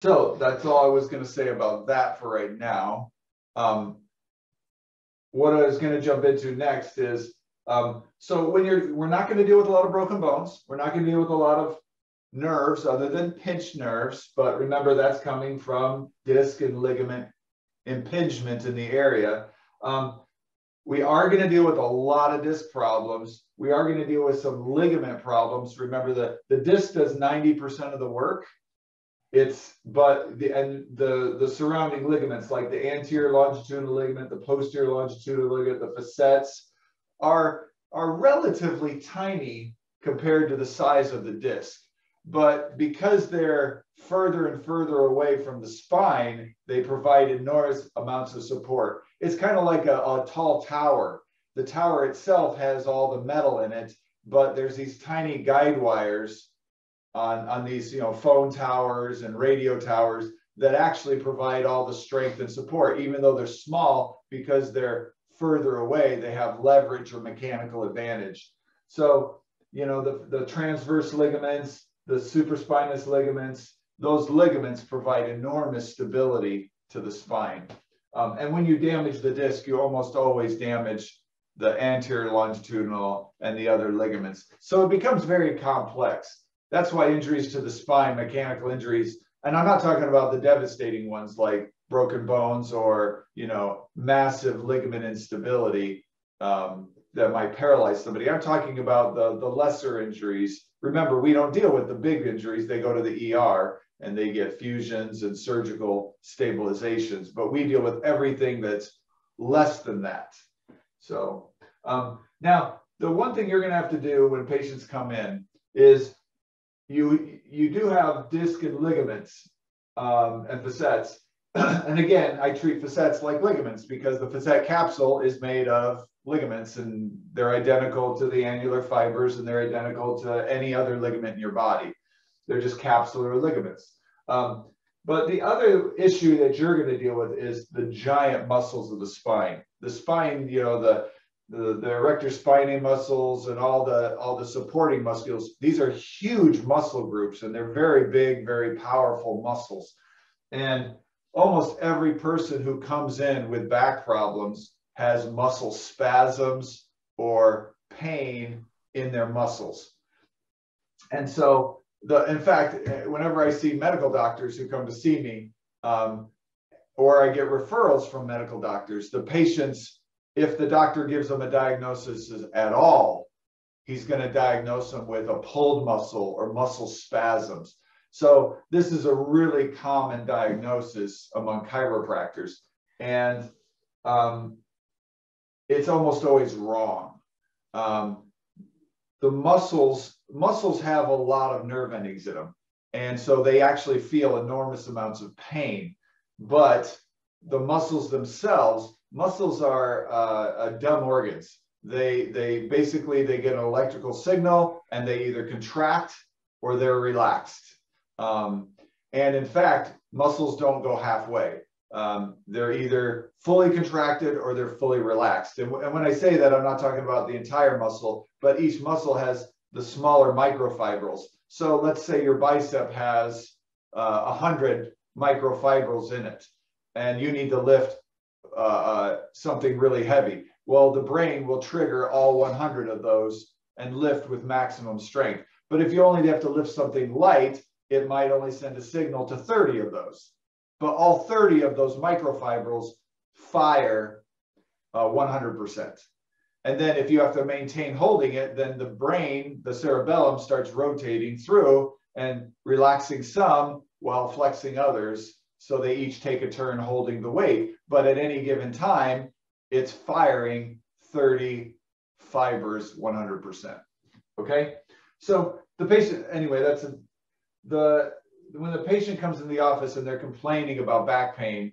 So that's all I was going to say about that for right now. What I was going to jump into next is, so we're not going to deal with a lot of broken bones. We're not going to deal with a lot of nerves other than pinched nerves. But remember, that's coming from disc and ligament impingement in the area. We are going to deal with a lot of disc problems. We are going to deal with some ligament problems. Remember that the disc does 90% of the work. But the surrounding ligaments, like the anterior longitudinal ligament, the posterior longitudinal ligament, the facets, are relatively tiny compared to the size of the disc. But because they're further and further away from the spine, they provide enormous amounts of support. It's kind of like a tall tower. The tower itself has all the metal in it, but there's these tiny guide wires on these, phone towers and radio towers that actually provide all the strength and support. Even though they're small, because they're further away, they have leverage or mechanical advantage. So, the transverse ligaments, the supraspinous ligaments, those ligaments provide enormous stability to the spine. And when you damage the disc, you almost always damage the anterior longitudinal and the other ligaments. So it becomes very complex. That's why injuries to the spine, mechanical injuries, and I'm not talking about the devastating ones like broken bones or, massive ligament instability that might paralyze somebody. I'm talking about the lesser injuries. Remember, we don't deal with the big injuries. They go to the ER and they get fusions and surgical stabilizations, but we deal with everything that's less than that. So now, the one thing you're going to have to do when patients come in is you do have disc and ligaments and facets. And again, I treat facets like ligaments because the facet capsule is made of ligaments and they're identical to the annular fibers and they're identical to any other ligament in your body. They're just capsular ligaments. But the other issue that you're going to deal with is the giant muscles of the spine. The spine, the erector spinae muscles and all the supporting muscles. These are huge muscle groups and they're very big, very powerful muscles. And almost every person who comes in with back problems has muscle spasms or pain in their muscles. And so, in fact, whenever I see medical doctors who come to see me, or I get referrals from medical doctors, the patients, if the doctor gives them a diagnosis at all, he's going to diagnose them with a pulled muscle or muscle spasms. So this is a really common diagnosis among chiropractors. And it's almost always wrong. The muscles have a lot of nerve endings in them. And so they actually feel enormous amounts of pain. But the muscles themselves, muscles are dumb organs. They basically get an electrical signal and they either contract or they're relaxed. And in fact, muscles don't go halfway. They're either fully contracted or they're fully relaxed. And when I say that, I'm not talking about the entire muscle, but each muscle has the smaller microfibrils. So let's say your bicep has 100 microfibrils in it, and you need to lift something really heavy. Well, the brain will trigger all 100 of those and lift with maximum strength. But if you only have to lift something light, it might only send a signal to 30 of those. But all 30 of those microfibrils fire 100%. And then if you have to maintain holding it, then the brain, the cerebellum, starts rotating through and relaxing some while flexing others. So they each take a turn holding the weight. But at any given time, it's firing 30 fibers 100%. Okay? So the patient, anyway, when the patient comes in the office and they're complaining about back pain,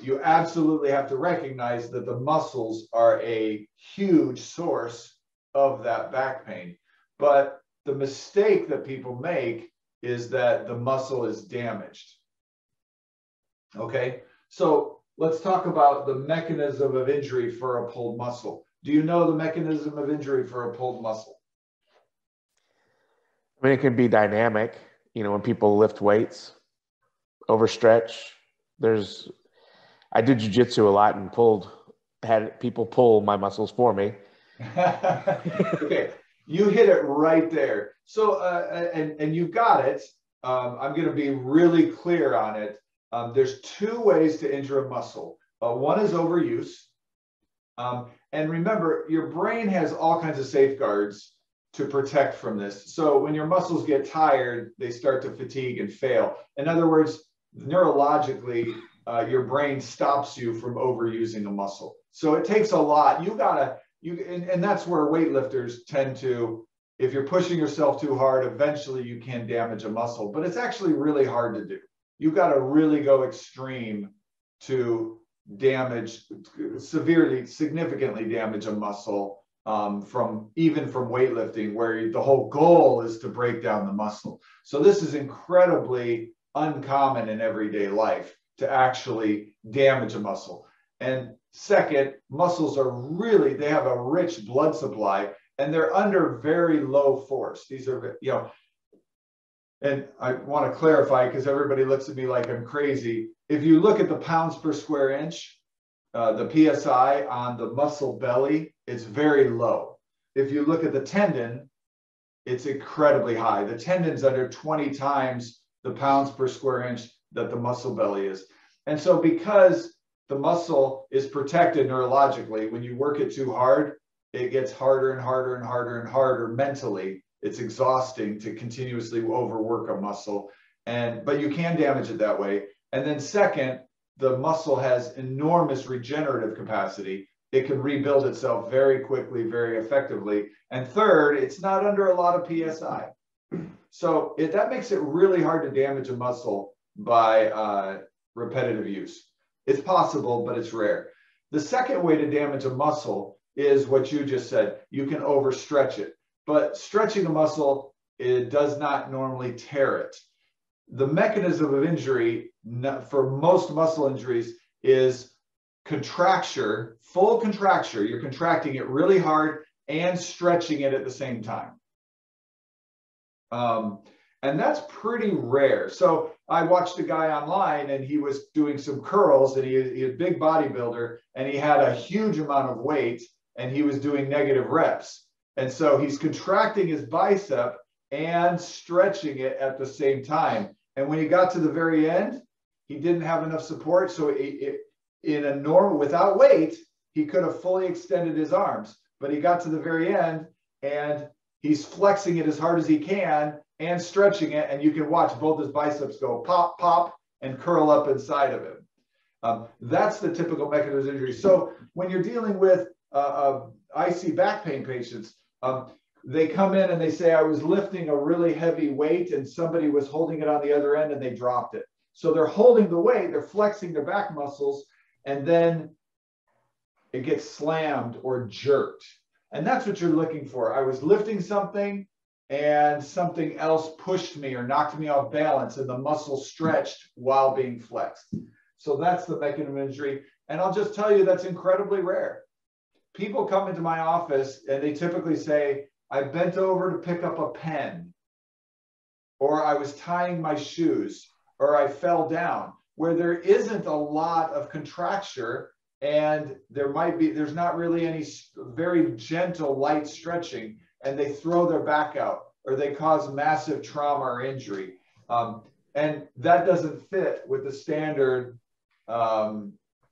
you absolutely have to recognize that the muscles are a huge source of that back pain. But the mistake that people make is that the muscle is damaged. Okay, so let's talk about the mechanism of injury for a pulled muscle. Do you know the mechanism of injury for a pulled muscle? I mean, it can be dynamic, when people lift weights. overstretch. I did jujitsu a lot and had people pull my muscles for me. Okay, you hit it right there. So, and you got it. I'm going to be really clear on it. There's two ways to injure a muscle. One is overuse. And remember, your brain has all kinds of safeguards to protect from this. So when your muscles get tired, they start to fatigue and fail. In other words, neurologically, your brain stops you from overusing a muscle. So it takes a lot. And that's where weightlifters tend to, if you're pushing yourself too hard, eventually you can damage a muscle, but it's actually really hard to do. You got to really go extreme to significantly damage a muscle, from weightlifting, where the whole goal is to break down the muscle. So this is incredibly uncommon in everyday life, to actually damage a muscle. And second, muscles they have a rich blood supply, and they're under very low force. These are, and I want to clarify, because everybody looks at me like I'm crazy. If you look at the pounds per square inch, the PSI on the muscle belly, it's very low. If you look at the tendon, it's incredibly high. The tendon's under 20 times the pounds per square inch that the muscle belly is. And so because the muscle is protected neurologically, when you work it too hard, it gets harder and harder and harder and harder mentally. It's exhausting to continuously overwork a muscle, but you can damage it that way. And then second, the muscle has enormous regenerative capacity. It can rebuild itself very quickly, very effectively. And third, it's not under a lot of PSI. So that makes it really hard to damage a muscle by repetitive use. It's possible, but it's rare. The second way to damage a muscle is what you just said. You can overstretch it. But stretching a muscle, it does not normally tear it. The mechanism of injury for most muscle injuries is contracture, full contracture. You're contracting it really hard and stretching it at the same time. And that's pretty rare. So I watched a guy online, and he was doing some curls, and he was a big bodybuilder, and he had a huge amount of weight, and he was doing negative reps. And so he's contracting his bicep and stretching it at the same time. And when he got to the very end, he didn't have enough support. So without weight, he could have fully extended his arms. But he got to the very end, and he's flexing it as hard as he can and stretching it. And you can watch both his biceps go pop, pop, and curl up inside of him. That's the typical mechanism of injury. So when you're dealing with I see back pain patients, they come in and they say, I was lifting a really heavy weight and somebody was holding it on the other end and they dropped it. So they're holding the weight, they're flexing their back muscles, and then it gets slammed or jerked. And that's what you're looking for. I was lifting something and something else pushed me or knocked me off balance, and the muscle stretched while being flexed. So that's the mechanism of injury. And I'll just tell you, that's incredibly rare. People come into my office and they typically say, I bent over to pick up a pen, or I was tying my shoes, or I fell down, where there isn't a lot of contracture, and there's not really any very gentle, light stretching, and they throw their back out, or they cause massive trauma or injury. And that doesn't fit with the standard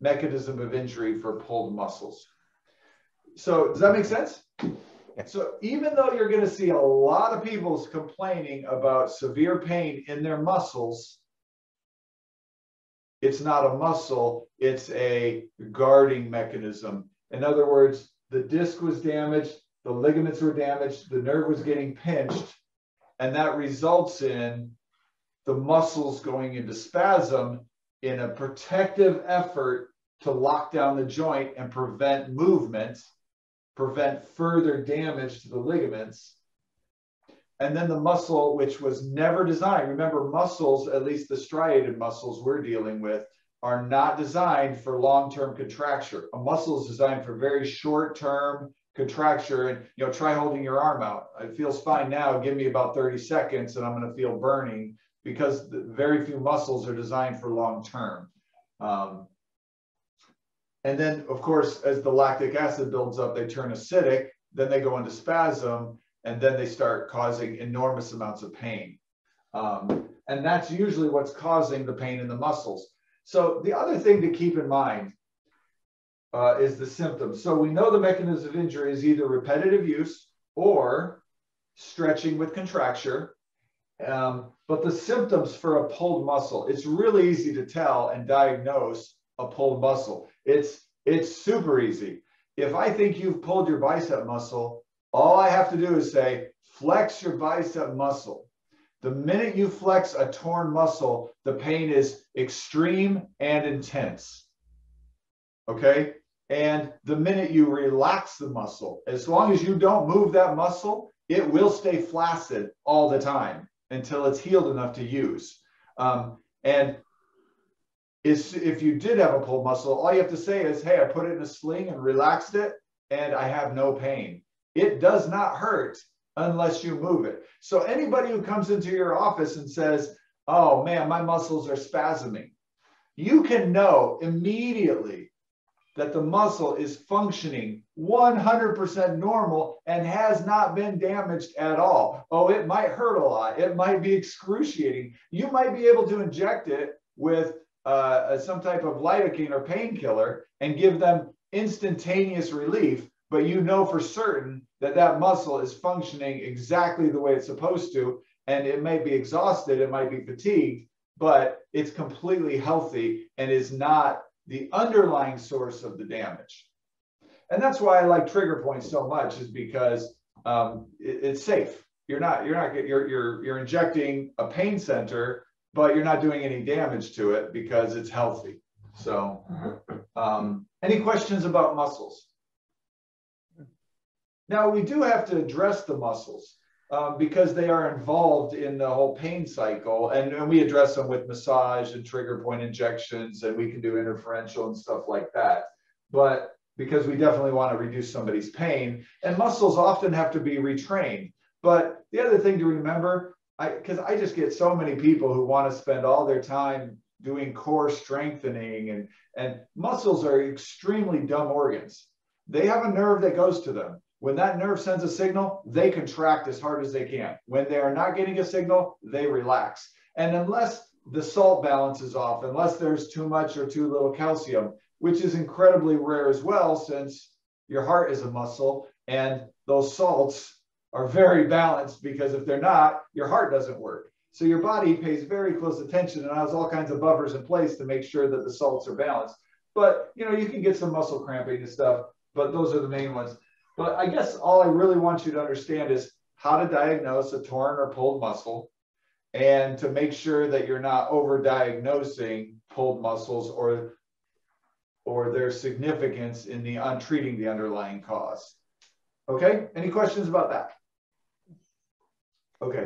mechanism of injury for pulled muscles. So does that make sense? So even though you're going to see a lot of people complaining about severe pain in their muscles, it's not a muscle, it's a guarding mechanism. In other words, the disc was damaged, the ligaments were damaged, the nerve was getting pinched, and that results in the muscles going into spasm in a protective effort to lock down the joint and prevent movement, prevent further damage to the ligaments. And then the muscle, which was never designed, remember, muscles, at least the striated muscles we're dealing with, are not designed for long-term contracture. A muscle is designed for very short-term contracture. And try holding your arm out. It feels fine now. Give me about 30 seconds and I'm going to feel burning. because very few muscles are designed for long term. And then, of course, as the lactic acid builds up, they turn acidic, then they go into spasm, and then they start causing enormous amounts of pain. And that's usually what's causing the pain in the muscles. So the other thing to keep in mind is the symptoms. So we know the mechanism of injury is either repetitive use or stretching with contracture. But the symptoms for a pulled muscle, it's really easy to tell and diagnose a pulled muscle. It's super easy. If I think you've pulled your bicep muscle, all I have to do is say, flex your bicep muscle. The minute you flex a torn muscle, the pain is extreme and intense. Okay? And the minute you relax the muscle, as long as you don't move that muscle, it will stay flaccid all the time until it's healed enough to use. And if you did have a pulled muscle, all you have to say is, hey, I put it in a sling and relaxed it, and I have no pain. It does not hurt unless you move it. So anybody who comes into your office and says, oh man, my muscles are spasming, you can know immediately that the muscle is functioning 100% normal and has not been damaged at all. Oh, it might hurt a lot. It might be excruciating. You might be able to inject it with some type of lidocaine or painkiller and give them instantaneous relief, but you know for certain that that muscle is functioning exactly the way it's supposed to, and it might be exhausted, it might be fatigued, but it's completely healthy and is not the underlying source of the damage. And that's why I like trigger points so much, is because it's safe. You're injecting a pain center, but you're not doing any damage to it because it's healthy. So any questions about muscles? Now, we do have to address the muscles because they are involved in the whole pain cycle, and we address them with massage and trigger point injections, and we can do interferential and stuff like that. But because we definitely want to reduce somebody's pain, and muscles often have to be retrained. But the other thing to remember, because I just get so many people who want to spend all their time doing core strengthening, and muscles are extremely dumb organs. They have a nerve that goes to them. When that nerve sends a signal, they contract as hard as they can. When they are not getting a signal, they relax. And unless the salt balance is off, unless there's too much or too little calcium, which is incredibly rare as well, since your heart is a muscle and those salts are very balanced, because if they're not, your heart doesn't work. So your body pays very close attention and has all kinds of buffers in place to make sure that the salts are balanced. But you can get some muscle cramping and stuff, but those are the main ones. But I guess all I really want you to understand is how to diagnose a torn or pulled muscle, and to make sure that you're not over-diagnosing pulled muscles or their significance in treating the underlying cause. Okay, any questions about that? Okay.